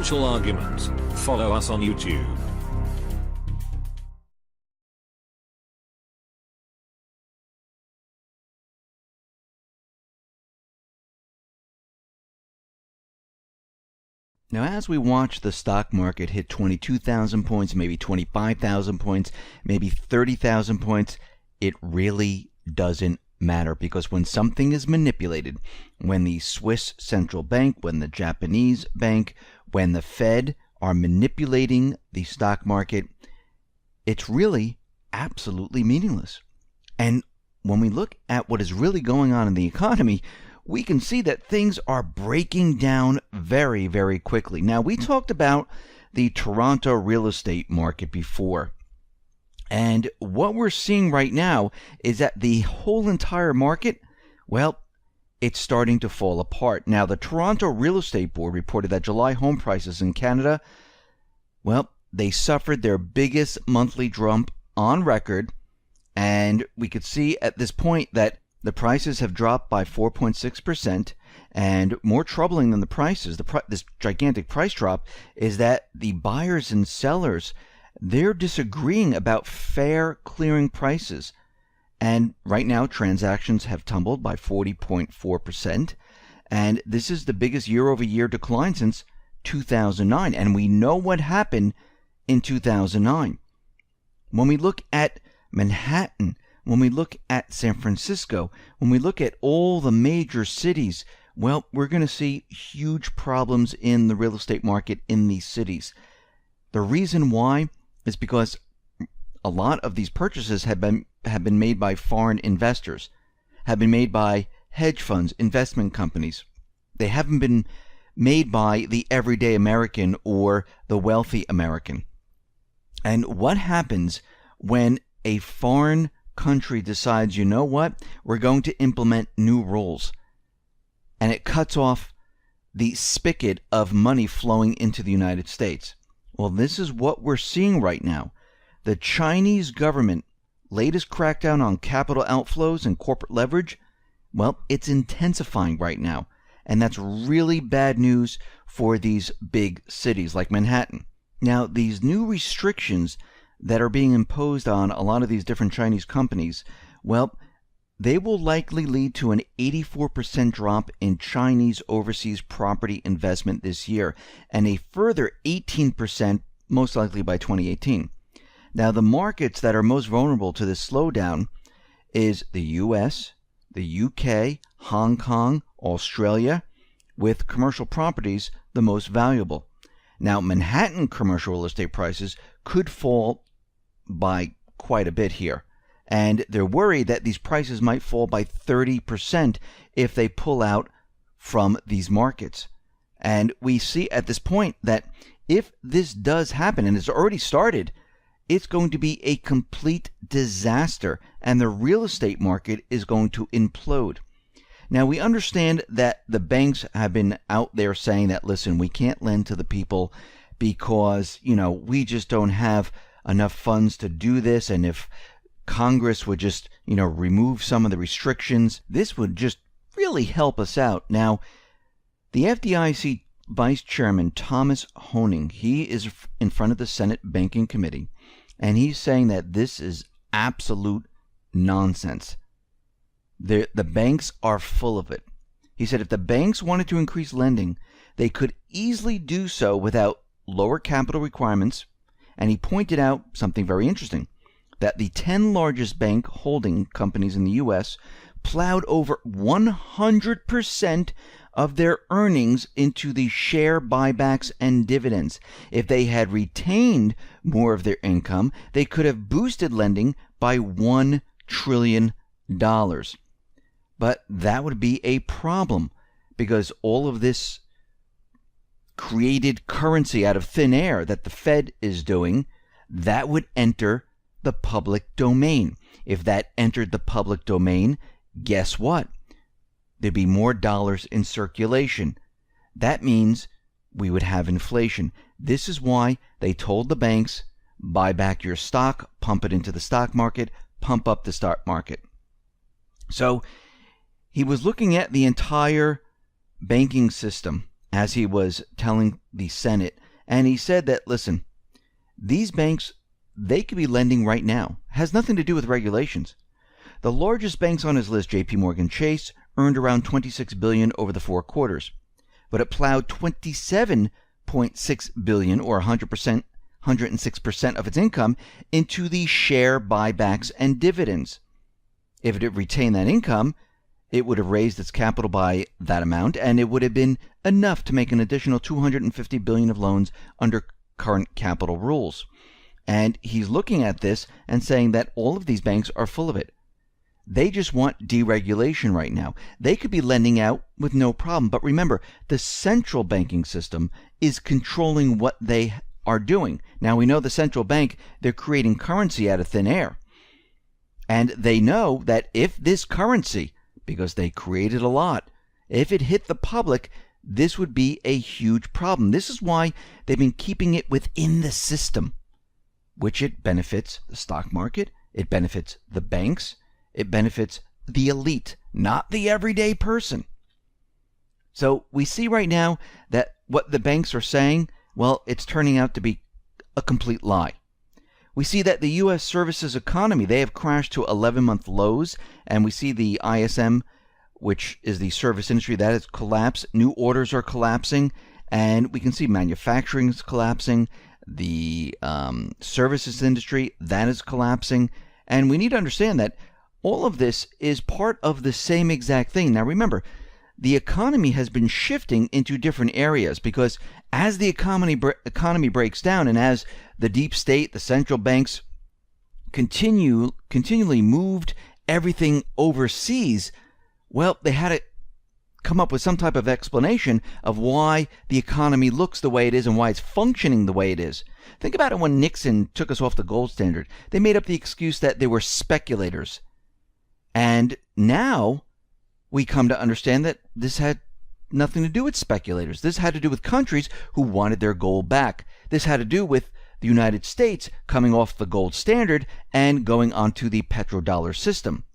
financial argument. Follow us on YouTube. Now, as we watch the stock market hit 22,000 points, maybe 25,000 points, maybe 30,000 points, it really doesn't matter, because when something is manipulated, when the Swiss central bank, when the Japanese bank, when the Fed are manipulating the stock market, it's really absolutely meaningless. And when we look at what is really going on in the economy, we can see that things are breaking down very, very quickly. Now, we talked about the Toronto real estate market before. And what we're seeing right now is that the whole entire market, well, it's starting to fall apart. Now, the Toronto Real Estate Board reported that July home prices in Canada, well, they suffered their biggest monthly drop on record. And we could see at this point that the prices have dropped by 4.6%, and more troubling than the prices, this gigantic price drop, is that the buyers and sellers, they're disagreeing about fair clearing prices. And right now, transactions have tumbled by 40.4%, and this is the biggest year-over-year decline since 2009, and we know what happened in 2009. When we look at Manhattan, when we look at San Francisco, when we look at all the major cities, well, we're going to see huge problems in the real estate market in these cities. The reason why is because a lot of these purchases have been made by foreign investors, have been made by hedge funds, investment companies. They haven't been made by the everyday American or the wealthy American. And what happens when a foreign country decides, you know what, we're going to implement new rules, and it cuts off the spigot of money flowing into the United States? Well, this is what we're seeing right now. The Chinese government latest crackdown on capital outflows and corporate leverage, well, it's intensifying right now, and that's really bad news for these big cities like Manhattan. Now, these new restrictions that are being imposed on a lot of these different Chinese companies, well, they will likely lead to an 84% drop in Chinese overseas property investment this year, and a further 18% most likely by 2018. Now, the markets that are most vulnerable to this slowdown is the US, the UK, Hong Kong, Australia, with commercial properties the most valuable. Now, Manhattan commercial real estate prices could fall by quite a bit here, and they're worried that these prices might fall by 30% if they pull out from these markets. And we see at this point that if this does happen, and it's already started, it's going to be a complete disaster, and the real estate market is going to implode. Now, we understand that the banks have been out there saying that, listen, we can't lend to the people because, we just don't have enough funds to do this, and if Congress would just, remove some of the restrictions, this would just really help us out. Now, the FDIC Vice Chairman Thomas Hoenig, he is in front of the Senate Banking Committee, and he's saying that this is absolute nonsense. The banks are full of it. He said if the banks wanted to increase lending, they could easily do so without lower capital requirements. And he pointed out something very interesting, that the 10 largest bank holding companies in the U.S. plowed over 100% of their earnings into the share buybacks and dividends. If they had retained more of their income, they could have boosted lending by $1 trillion. But that would be a problem, because all of this created currency out of thin air that the Fed is doing, that would enter the public domain. If that entered the public domain, guess what? There'd be more dollars in circulation. That means we would have inflation. This is why they told the banks, buy back your stock, pump it into the stock market, pump up the stock market. So he was looking at the entire banking system, as he was telling the Senate, and he said that, listen, these banks, they could be lending right now. It has nothing to do with regulations. The largest banks on his list, JP Morgan Chase, earned around $26 billion over the 4 quarters, but it plowed $27.6 billion, or 106% of its income, into the share buybacks and dividends. If it had retained that income, it would have raised its capital by that amount, and it would have been enough to make an additional $250 billion of loans under current capital rules. And he's looking at this and saying that all of these banks are full of it. They just want deregulation right now. They could be lending out with no problem. But remember, the central banking system is controlling what they are doing. Now, we know the central bank, they're creating currency out of thin air. And they know that if this currency, because they created a lot, if it hit the public, this would be a huge problem. This is why they've been keeping it within the system, which it benefits the stock market, it benefits the banks, it benefits the elite, not the everyday person. So we see right now that what the banks are saying, well, it's turning out to be a complete lie. We see that the U.S. services economy, they have crashed to 11-month lows, and we see the ISM, which is the service industry, that has collapsed. New orders are collapsing, and we can see manufacturing is collapsing. The services industry, that is collapsing. And we need to understand that all of this is part of the same exact thing. Now remember, the economy has been shifting into different areas because as the economy breaks down and as the deep state, the central banks continually moved everything overseas, well, they had to come up with some type of explanation of why the economy looks the way it is and why it's functioning the way it is. Think about it when Nixon took us off the gold standard. They made up the excuse that they were speculators. And now we come to understand that this had nothing to do with speculators. This had to do with countries who wanted their gold back. This had to do with the United States coming off the gold standard and going onto the petrodollar system.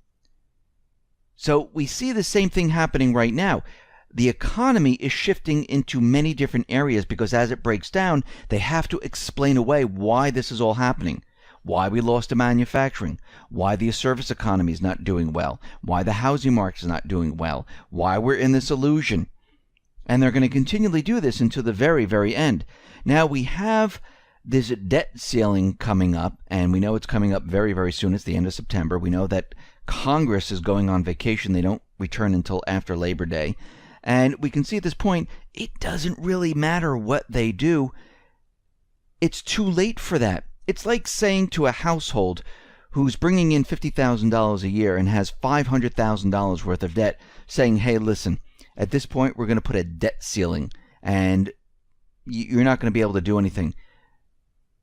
So we see the same thing happening right now. The economy is shifting into many different areas because as it breaks down, they have to explain away why this is all happening. Why we lost to manufacturing, why the service economy is not doing well, why the housing market is not doing well, why we're in this illusion. And they're going to continually do this until the very, very end. Now we have this debt ceiling coming up, and we know it's coming up very, very soon. It's the end of September. We know that Congress is going on vacation. They don't return until after Labor Day. And we can see at this point, it doesn't really matter what they do. It's too late for that. It's like saying to a household who's bringing in $50,000 a year and has $500,000 worth of debt, saying, hey, listen, at this point, we're going to put a debt ceiling and you're not going to be able to do anything.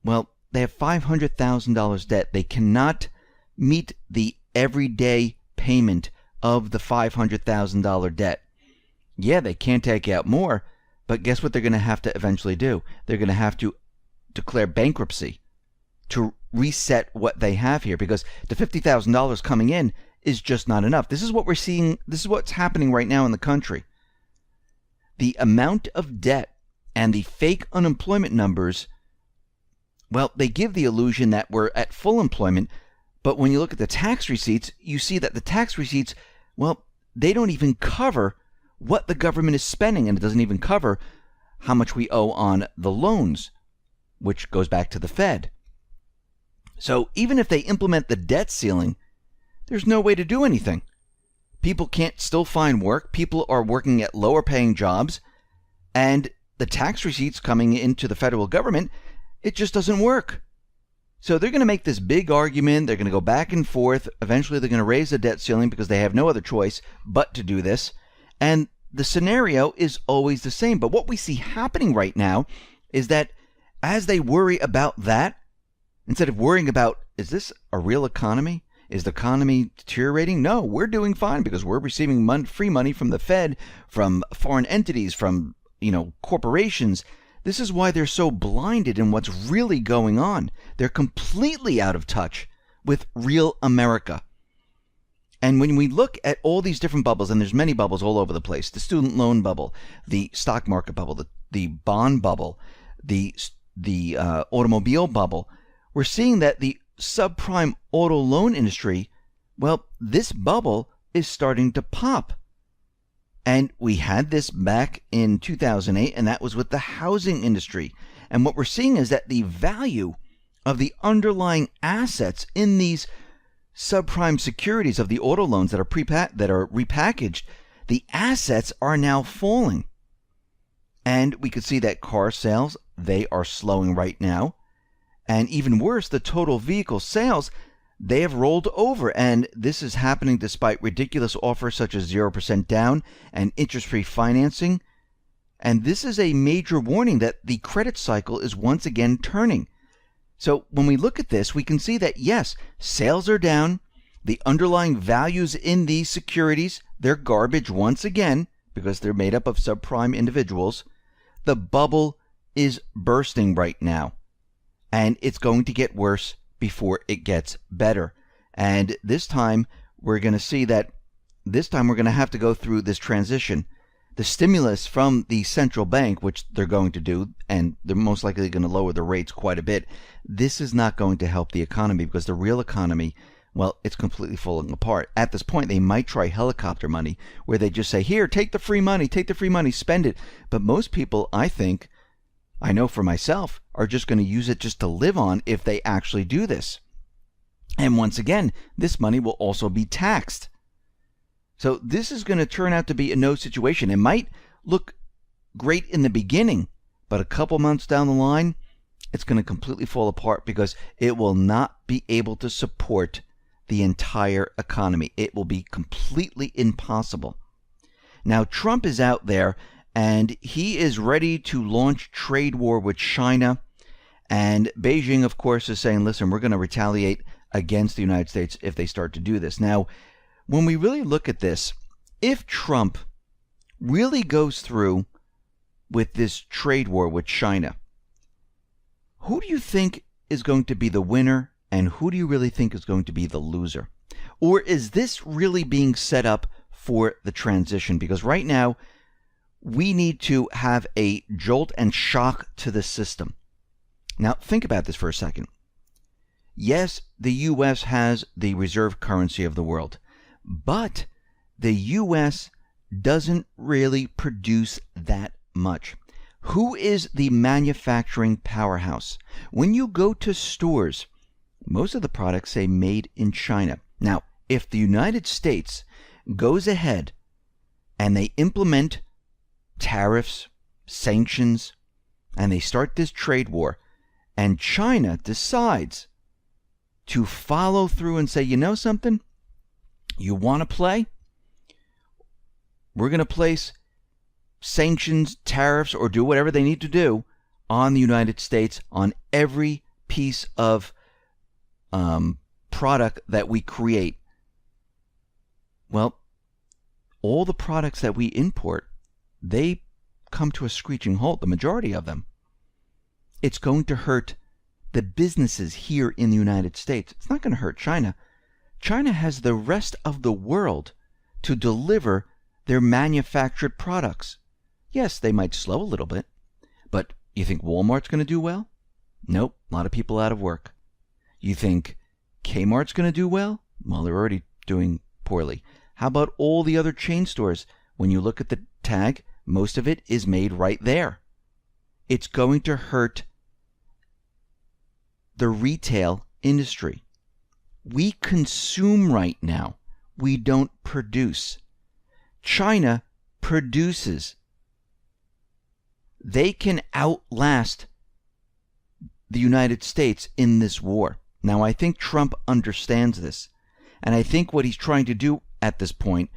Well, they have $500,000 debt. They cannot meet the everyday payment of the $500,000 debt. Yeah, they can't take out more, but guess what they're going to have to eventually do? They're going to have to declare bankruptcy to reset what they have here, because the $50,000 coming in is just not enough. This is what we're seeing. This is what's happening right now in the country. The amount of debt and the fake unemployment numbers, well, they give the illusion that we're at full employment, but when you look at the tax receipts, you see that the tax receipts, well, they don't even cover what the government is spending, and it doesn't even cover how much we owe on the loans, which goes back to the Fed. So even if they implement the debt ceiling, there's no way to do anything. People can't still find work. People are working at lower paying jobs, and the tax receipts coming into the federal government, it just doesn't work. So they're going to make this big argument. They're going to go back and forth. Eventually they're going to raise the debt ceiling because they have no other choice but to do this. And the scenario is always the same. But what we see happening right now is that as they worry about that, instead of worrying about, is this a real economy? Is the economy deteriorating? No, we're doing fine because we're receiving free money from the Fed, from foreign entities, from corporations. This is why they're so blinded in what's really going on. They're completely out of touch with real America. And when we look at all these different bubbles, and there's many bubbles all over the place, the student loan bubble, the stock market bubble, the bond bubble, the automobile bubble, we're seeing that the subprime auto loan industry, well, this bubble is starting to pop. And we had this back in 2008, and that was with the housing industry. And what we're seeing is that the value of the underlying assets in these subprime securities of the auto loans that are repackaged, the assets are now falling. And we could see that car sales, they are slowing right now. And even worse, the total vehicle sales, they have rolled over. And this is happening despite ridiculous offers such as 0% down and interest-free financing. And this is a major warning that the credit cycle is once again turning. So when we look at this, we can see that, yes, sales are down. The underlying values in these securities, they're garbage once again because they're made up of subprime individuals. The bubble is bursting right now, and it's going to get worse before it gets better. And this time, we're going to see that this time we're going to have to go through this transition. The stimulus from the central bank, which they're going to do, and they're most likely going to lower the rates quite a bit, this is not going to help the economy because the real economy, well, it's completely falling apart. At this point, they might try helicopter money, where they just say, here, take the free money, spend it. But most people, I think, I know for myself, are just going to use it just to live on if they actually do this. And once again, this money will also be taxed. So this is going to turn out to be a no situation. It might look great in the beginning, but a couple months down the line, it's going to completely fall apart because it will not be able to support the entire economy. It will be completely impossible. Now, Trump is out there and he is ready to launch trade war with China. And Beijing, of course, is saying, listen, we're going to retaliate against the United States if they start to do this. Now, when we really look at this, if Trump really goes through with this trade war with China, who do you think is going to be the winner and who do you really think is going to be the loser? Or is this really being set up for the transition? Because right now, we need to have a jolt and shock to the system. Now, think about this for a second. Yes, the U.S. has the reserve currency of the world, but the U.S. doesn't really produce that much. Who is the manufacturing powerhouse? When you go to stores, most of the products say made in China. Now, if the United States goes ahead and they implement tariffs, sanctions, and they start this trade war, and China decides to follow through and say, you know something? You want to play? We're going to place sanctions, tariffs, or do whatever they need to do on the United States on every piece of product that we create. Well, all the products that we import, they come to a screeching halt, the majority of them. It's going to hurt the businesses here in the United States. It's not going to hurt China. China has the rest of the world to deliver their manufactured products. Yes, they might slow a little bit, but you think Walmart's going to do well? Nope, a lot of people out of work. You think Kmart's going to do well? Well, they're already doing poorly. How about all the other chain stores? When you look at the tag, most of it is made right there. It's going to hurt the retail industry. We consume right now. We don't produce. China produces. They can outlast the United States in this war. Now, I think Trump understands this. And I think what he's trying to do at this point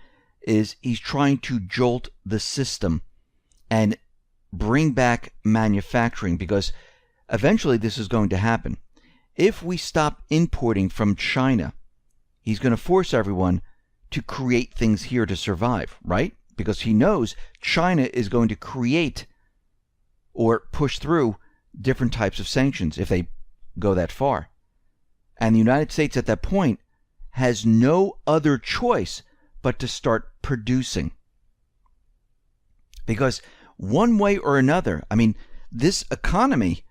is he's trying to jolt the system and bring back manufacturing, because eventually this is going to happen. If we stop importing from China, he's going to force everyone to create things here to survive, right? Because he knows China is going to create or push through different types of sanctions if they go that far. And the United States at that point has no other choice but to start producing. Because one way or another, I mean, this economy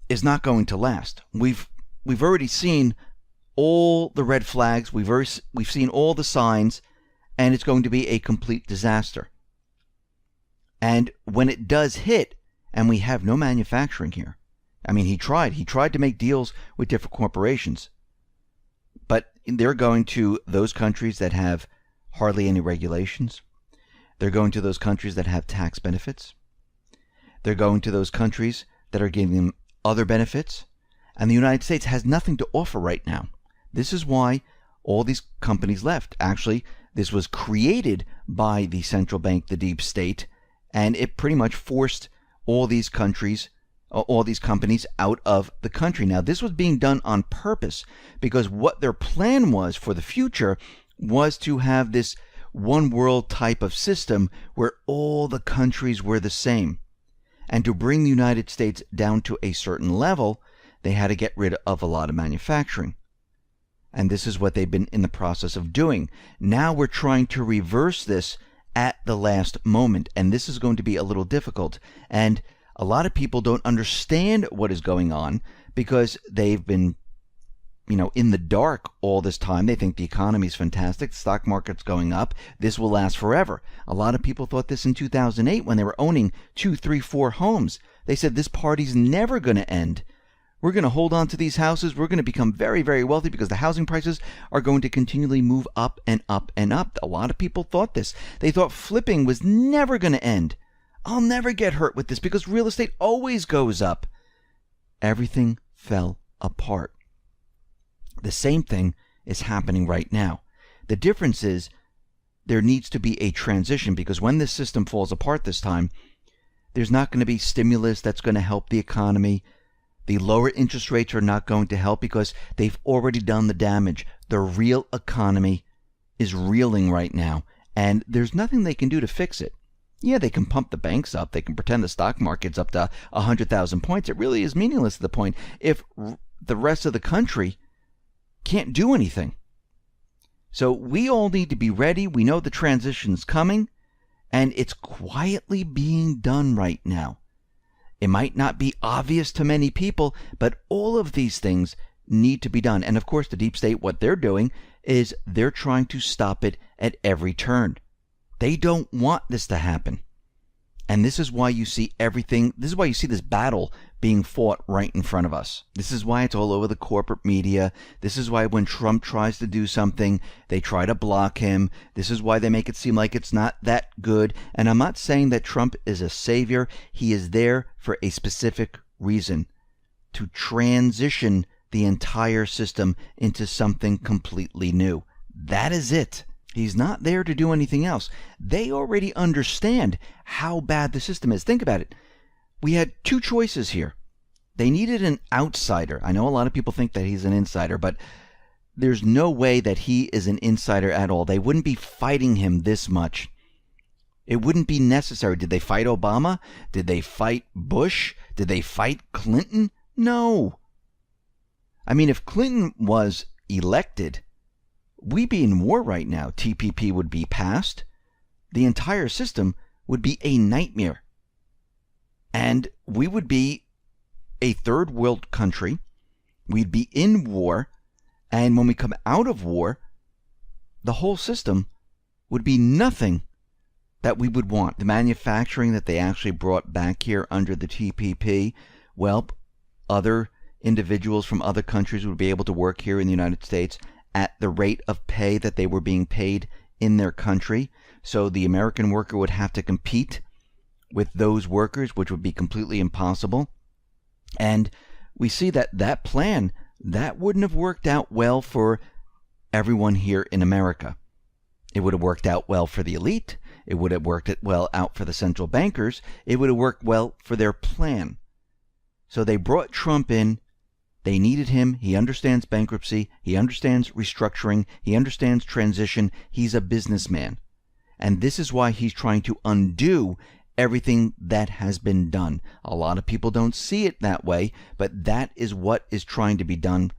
is not going to last. We've already seen all the red flags. We've seen all the signs, and it's going to be a complete disaster. And when it does hit, and we have no manufacturing here, I mean, he tried to make deals with different corporations, but they're going to those countries that have hardly any regulations. They're going to those countries that have tax benefits. They're going to those countries that are giving them other benefits. And the United States has nothing to offer right now. This is why all these companies left. Actually, this was created by the central bank, the deep state, and it pretty much forced all these countries, all these companies out of the country. Now, this was being done on purpose because what their plan was for the future was to have this one world type of system where all the countries were the same. And to bring the United States down to a certain level, they had to get rid of a lot of manufacturing. And this is what they've been in the process of doing. Now we're trying to reverse this at the last moment. And this is going to be a little difficult. And a lot of people don't understand what is going on because they've been, in the dark all this time. They think the economy is fantastic. The stock market's going up. This will last forever. A lot of people thought this in 2008 when they were owning 2, 3, 4 homes. They said this party's never going to end. We're going to hold on to these houses. We're going to become very, very wealthy because the housing prices are going to continually move up and up and up. A lot of people thought this. They thought flipping was never going to end. I'll never get hurt with this because real estate always goes up. Everything fell apart. The same thing is happening right now. The difference is there needs to be a transition because when this system falls apart this time, there's not going to be stimulus that's going to help the economy. The lower interest rates are not going to help because they've already done the damage. The real economy is reeling right now, and there's nothing they can do to fix it. Yeah, they can pump the banks up. They can pretend the stock market's up to 100,000 points. It really is meaningless at the point if the rest of the country can't do anything. So we all need to be ready. We know the transition's coming, and it's quietly being done right now. It might not be obvious to many people, but all of these things need to be done. And of course, the deep state, what they're doing is they're trying to stop it at every turn. They don't want this to happen. And this is why you see everything. This is why you see this battle being fought right in front of us. This is why it's all over the corporate media. This is why when Trump tries to do something, they try to block him. This is why they make it seem like it's not that good. And I'm not saying that Trump is a savior. He is there for a specific reason, to transition the entire system into something completely new. That is it. He's not there to do anything else. They already understand how bad the system is. Think about it. We had two choices here. They needed an outsider. I know a lot of people think that he's an insider, but there's no way that he is an insider at all. They wouldn't be fighting him this much. It wouldn't be necessary. Did they fight Obama? Did they fight Bush? Did they fight Clinton? No. I mean, if Clinton was elected, we'd be in war right now. TPP would be passed. The entire system would be a nightmare. And we would be a third world country. We'd be in war. And when we come out of war, the whole system would be nothing that we would want. The manufacturing that they actually brought back here under the TPP, well, other individuals from other countries would be able to work here in the United States at the rate of pay that they were being paid in their country. So the American worker would have to compete with those workers, which would be completely impossible. And we see that that plan, that wouldn't have worked out well for everyone here in America. It would have worked out well for the elite. It would have worked well out for the central bankers. It would have worked well for their plan. So they brought Trump in. They needed him. He understands bankruptcy. He understands restructuring. He understands transition. He's a businessman. And this is why he's trying to undo everything that has been done. A lot of people don't see it that way, but that is what is trying to be done